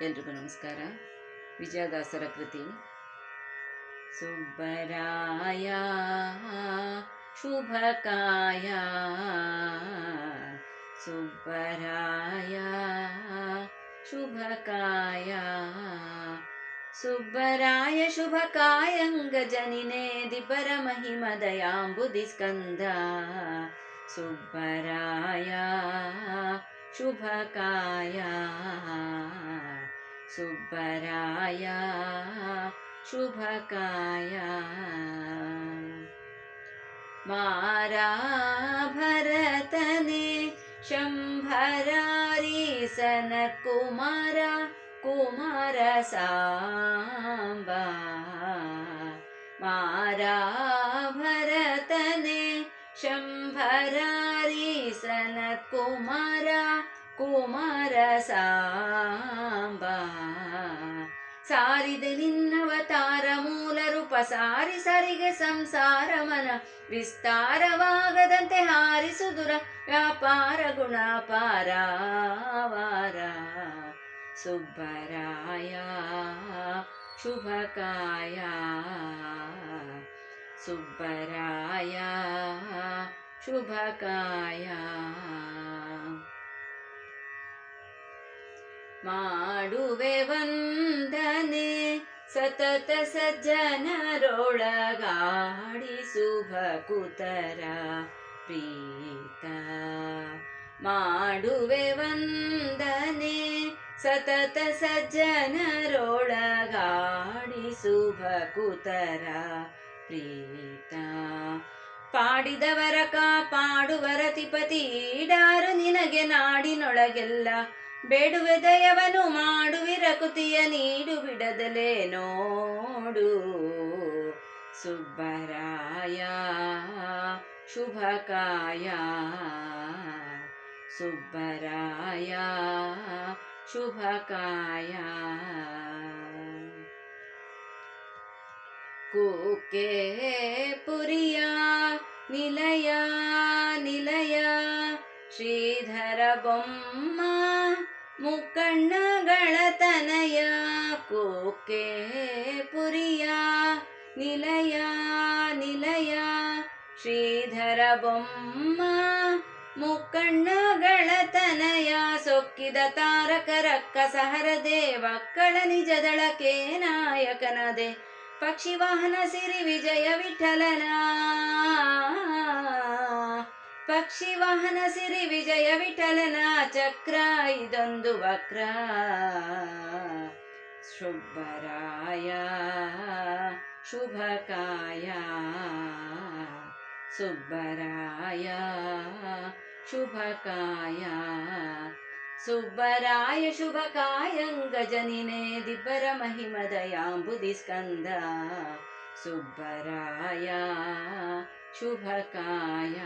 ಎಲ್ರಿಗೂ ನಮಸ್ಕಾರ. ವಿಜಯದಾಸರ ಕೃತಿ ಸುಬ್ಬರಾಯ ಶುಭಕಾಯ, ಸುಬ್ಬರಾಯ ಶುಭಕಾಯ, ಸುಬ್ಬರಾಯ ಶುಭಕಾಯಂಗಜನಿನೇ ದಿಬ್ಬರ ಮಹಿಮದಯಾಂಬುದಿ ಸ್ಕಂದ, ಸುಬ್ಬರಾಯ ಶುಭಕಾಯ, ಸುಬ್ಬರಾಯ ಶುಭಕಾಯ. ಮಾರಾ ಭರತನೆ ಶಂಭರಾರೀಸನ ಕುಮಾರ, ಕುಮಾರ ಸಾಂಬ. ಮಾರಾ ಭರತನೆ ಶಂಭರಾರೀಸನ ಕುಮಾರ, ಕುಮಾರ ಸಾಂಬ. ಸಾರಿದೆ ನಿನ್ನವತಾರ ಮೂಲ ರೂಪ ಸಾರಿ ಸರಿಗೆ ಸಂಸಾರ ಮನ ವಿಸ್ತಾರವಾಗದಂತೆ ಹಾರಿಸುದುರ ವ್ಯಾಪಾರ ಗುಣ ಪಾರಾವಾರ. ಸುಬ್ಬರಾಯ ಶುಭಕಾಯ, ಸುಬ್ಬರಾಯ ಶುಭಕಾಯ. ಮಾಡುವೆ ವಂದನೆ ಸತತ ಸಜ್ಜನರೊಳಗಾಡಿಸು ಭಕುತರ ಪ್ರೀತ. ಮಾಡುವೆ ವಂದನೆ ಸತತ ಸಜ್ಜನರೊಳಗಾಡಿಸು ಭಕುತರ ಪ್ರೀತ. ಪಾಡಿದವರ ಕಾಪಾಡುವ ರತಿಪತಿ ಈಡಾರು ನಿನಗೆ ನಾಡಿನೊಳಗೆಲ್ಲ. ಬೇಡುವೆ ದಯವನು ಮಾಡುವಿರ ಕುತಿಯ ನೀಡು ಬಿಡದಲೇ ನೋಡು. ಸುಬ್ಬರಾಯ ಶುಭಕಾಯ, ಸುಬ್ಬರಾಯ ಶುಭಕಾಯ. ಕುಕ್ಕೆ ಪುರಿಯ ನಿಲಯ ನಿಲಯ ಶ್ರೀಧರ ಬೊಮ್ಮ ಮುಕ್ಕಣ್ಣಗಳ ತನಯ. ಕುಕ್ಕೆ ಪುರಿಯ ನಿಲಯ ನಿಲಯ ಶ್ರೀಧರ ಬೊಮ್ಮ ಮುಕ್ಕಣ್ಣಗಳ ತನಯ. ಸೊಕ್ಕಿದ ತಾರಕರಕ್ಕ ಸಹರದೆ ಮಕ್ಕಳ ನಿಜದಳಕೆ ನಾಯಕನದೆ. ಪಕ್ಷಿ ವಾಹನ ಸಿರಿ ವಿಜಯ ವಿಠಲನ, ಪಕ್ಷಿ ವಾಹನ ಸಿರಿ ವಿಜಯ ವಿಠಲನ ಚಕ್ರ ಇದೊಂದು ವಕ್ರ. ಸುಬ್ಬರಾಯ ಶುಭಕಾಯ, ಸುಬ್ಬರಾಯ ಶುಭಕಾಯ. ಸುಬ್ಬರಾಯ ಶುಭಕಾಯಂಗಜನಿನೇ ದಿಬ್ಬರ ಮಹಿಮದಯಾಂಬುದಿ ಸ್ಕಂದ, ಸುಬ್ಬರಾಯ ಶುಭಕಾಯ.